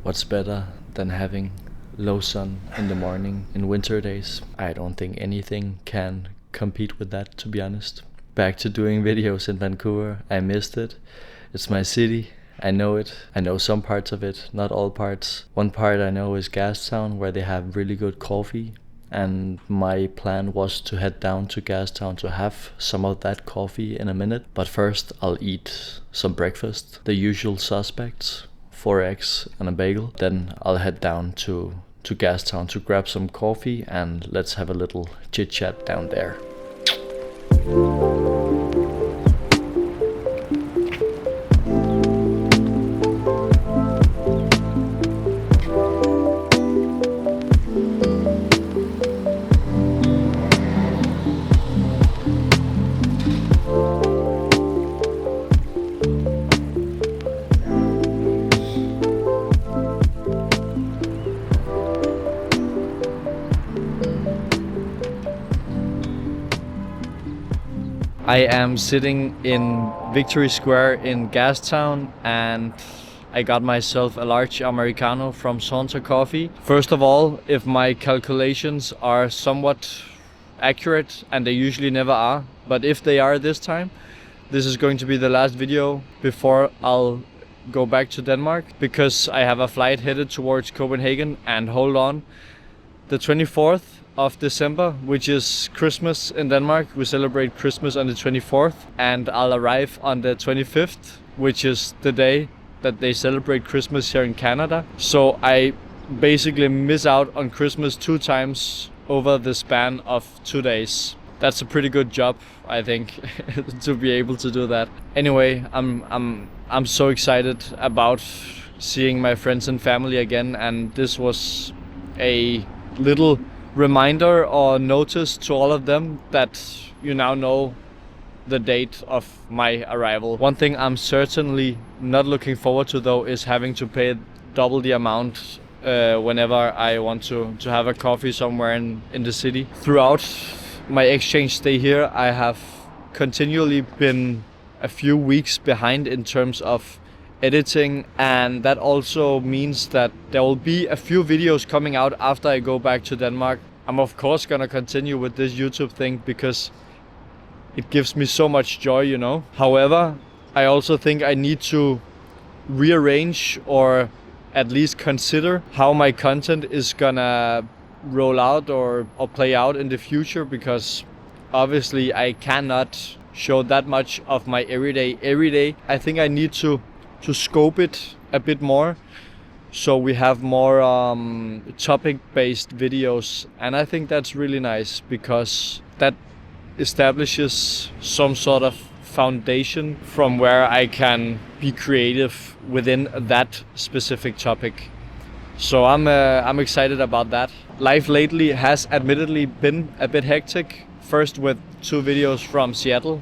What's better than having low sun in the morning in winter days? I don't think anything can compete with that, to be honest. Back to doing videos in Vancouver. I missed it. It's my city. I know it. I know some parts of it, not all parts. One part I know is Gastown, where they have really good coffee. And my plan was to head down to Gastown to have some of that coffee in a minute. But first I'll eat some breakfast, the usual suspects, 4 eggs and a bagel. Then I'll head down to Gastown to grab some coffee and let's have a little chit chat down there. I am sitting in Victory Square in Gastown and I got myself a large Americano from Saunter Coffee. First of all, if my calculations are somewhat accurate, and they usually never are, but if they are this time, this is going to be the last video before I'll go back to Denmark, because I have a flight headed towards Copenhagen. And hold on, the 24th of December, which is Christmas in Denmark. We celebrate Christmas on the 24th, and I'll arrive on the 25th, which is the day that they celebrate Christmas here in Canada. So I basically miss out on Christmas 2 times over the span of 2 days. That's a pretty good job, I think, to be able to do that. Anyway, I'm so excited about seeing my friends and family again, and this was a little reminder or notice to all of them that you now know the date of my arrival. One thing I'm certainly not looking forward to, though, is having to pay double the amount whenever I want to have a coffee somewhere in the city. Throughout my exchange stay here, I have continually been a few weeks behind in terms of editing, and that also means that there will be a few videos coming out after I go back to Denmark. I'm of course gonna continue with this YouTube thing because it gives me so much joy, you know. However, I also think I need to rearrange or at least consider how my content is gonna roll out or play out in the future, because obviously I cannot show that much of my everyday every day. I think I need to scope it a bit more, so we have more topic-based videos, and I think that's really nice because that establishes some sort of foundation from where I can be creative within that specific topic. So I'm excited about that. Life lately has admittedly been a bit hectic. First with 2 videos from Seattle,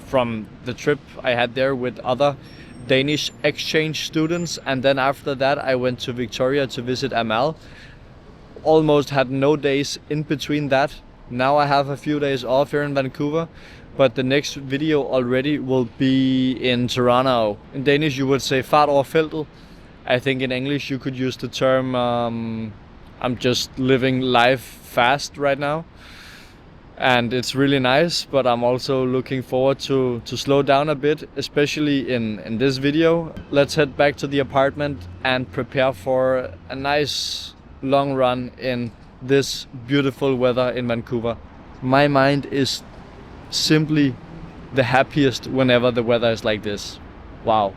from the trip I had there with other Danish exchange students, and then after that I went to Victoria to visit Amal. Almost had no days in between that. Now I have a few days off here in Vancouver, but the next video already will be in Toronto. In Danish you would say fart over feltet. I think in English you could use the term I'm just living life fast right now. And it's really nice, but I'm also looking forward to slow down a bit, especially in this video. Let's head back to the apartment and prepare for a nice long run in this beautiful weather in Vancouver. My mind is simply the happiest whenever the weather is like this. Wow.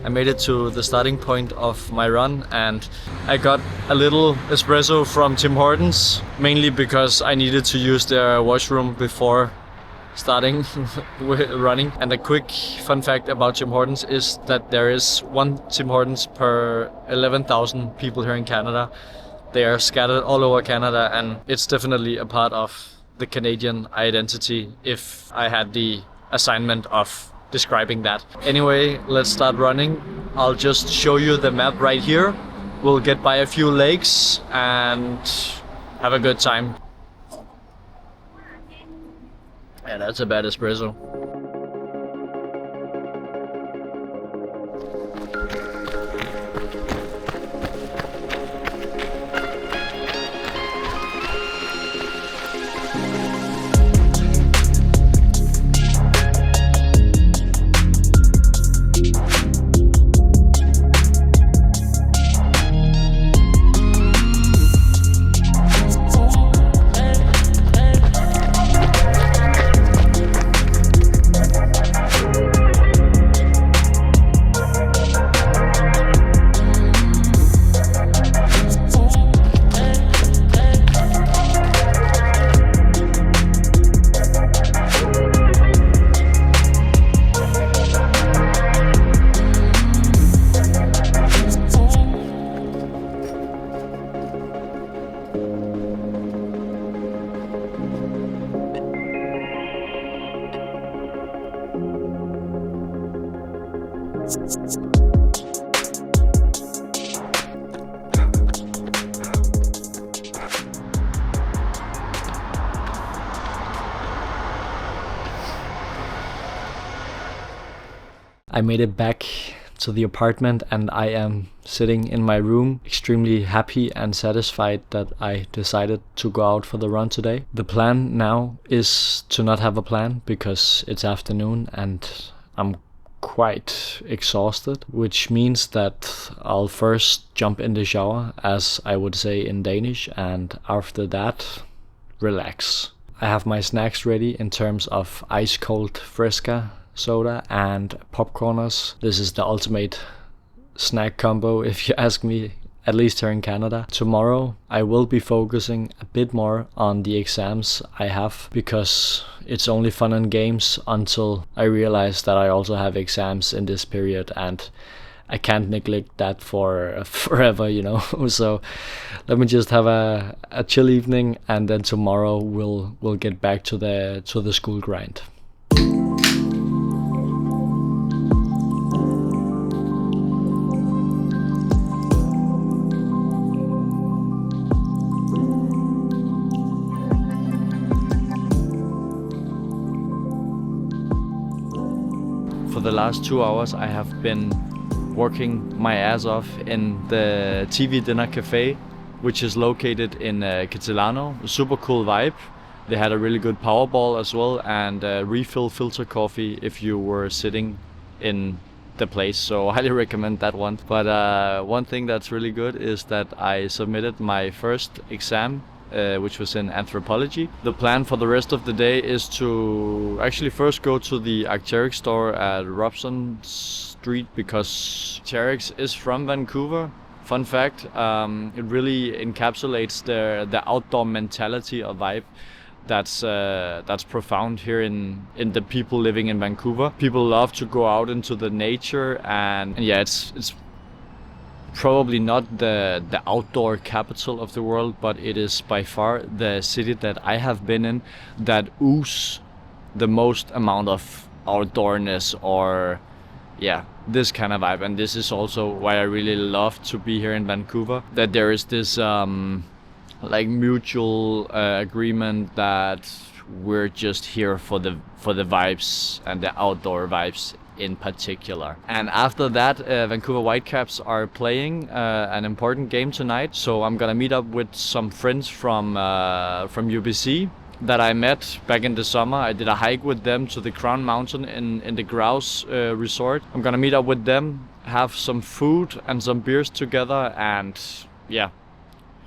I made it to the starting point of my run, and I got a little espresso from Tim Hortons, mainly because I needed to use their washroom before starting running. And a quick fun fact about Tim Hortons is that there is one Tim Hortons per 11,000 people here in Canada, They are scattered all over Canada, and it's definitely a part of the Canadian identity if I had the assignment of describing that. Anyway, let's start running. I'll just show you the map right here. We'll get by a few lakes and have a good time. Yeah, that's a bad espresso. I made it back to the apartment and I am sitting in my room extremely happy and satisfied that I decided to go out for the run today. The plan now is to not have a plan because it's afternoon and I'm quite exhausted, which means that I'll first jump in the shower, as I would say in Danish, and after that, relax. I have my snacks ready in terms of ice cold Fresca soda and popcorners. This is the ultimate snack combo if you ask me, at least here in Canada. Tomorrow I will be focusing a bit more on the exams I have, because it's only fun and games until I realize that I also have exams in this period and I can't neglect that for forever, you know. So let me just have a chill evening, and then tomorrow we'll get back to the school grind. For the last 2 hours I have been working my ass off in the TV Dinner Cafe, which is located in Kitsilano. Super cool vibe. They had a really good Powerball as well, and refill filter coffee if you were sitting in the place, so I highly recommend that one. But one thing that's really good is that I submitted my first exam, which was in anthropology. The plan for the rest of the day is to actually first go to the Arc'teryx store at Robson Street, because Arc'teryx is from Vancouver. Fun fact, it really encapsulates the outdoor mentality or vibe that's profound here in the people living in Vancouver. People love to go out into the nature, and yeah, it's probably not the outdoor capital of the world, but it is by far the city that I have been in that oozes the most amount of outdoorness, or yeah, this kind of vibe. And this is also why I really love to be here in Vancouver, that there is this like mutual agreement that we're just here for the vibes and the outdoor vibes in particular. And after that, Vancouver Whitecaps are playing an important game tonight, so I'm gonna meet up with some friends from UBC that I met back in the summer. I did a hike with them to the Crown Mountain in the Grouse resort. I'm gonna meet up with them, have some food and some beers together, and yeah,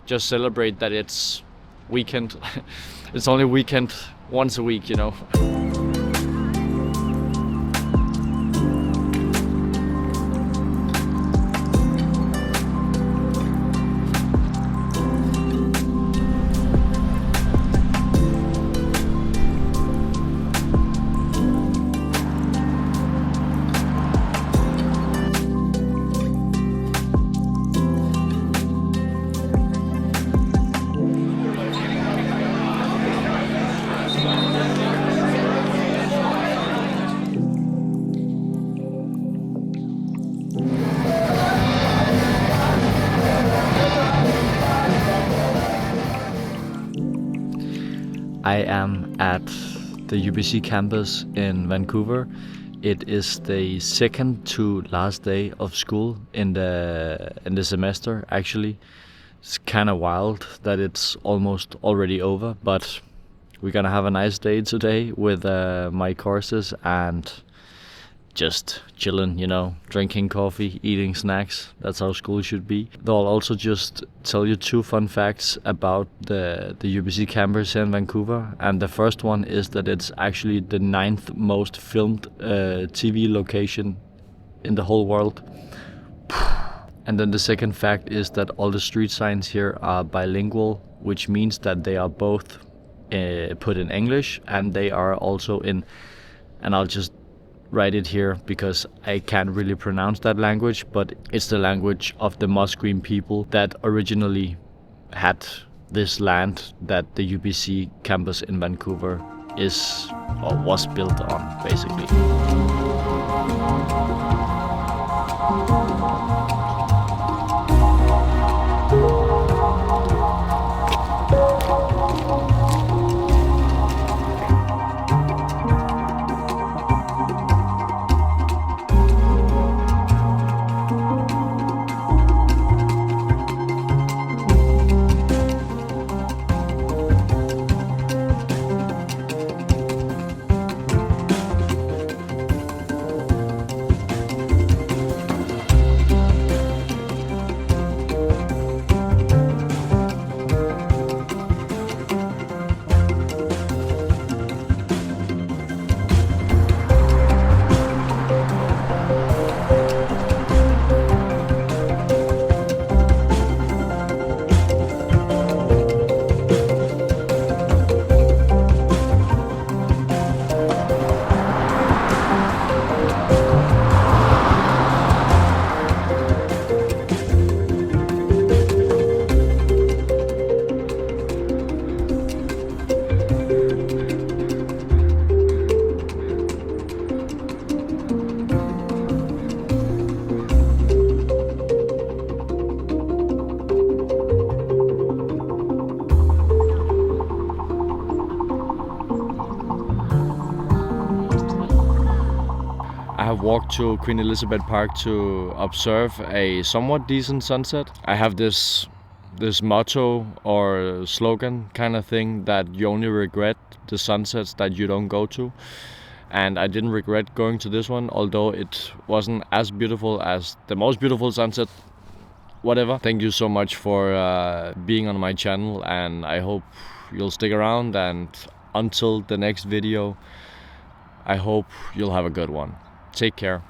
just celebrate that it's weekend. It's only weekend once a week, you know. I am at the UBC campus in Vancouver. It is the second to last day of school in the semester. Actually, it's kind of wild that it's almost already over, but we're gonna have a nice day today with my courses and just chilling, you know, drinking coffee, eating snacks. That's how school should be. Though I'll also just tell you 2 fun facts about the UBC campus here in Vancouver. And the first one is that it's actually the 9th most filmed TV location in the whole world. And then the second fact is that all the street signs here are bilingual, which means that they are both put in English and they are also in, and I'll just write it here because I can't really pronounce that language, but it's the language of the Musqueam people that originally had this land that the UBC campus in Vancouver is or was built on, basically. I have walked to Queen Elizabeth Park to observe a somewhat decent sunset. I have this motto or slogan kind of thing that you only regret the sunsets that you don't go to. And I didn't regret going to this one, although it wasn't as beautiful as the most beautiful sunset. Whatever. Thank you so much for being on my channel, and I hope you'll stick around, and until the next video, I hope you'll have a good one. Take care.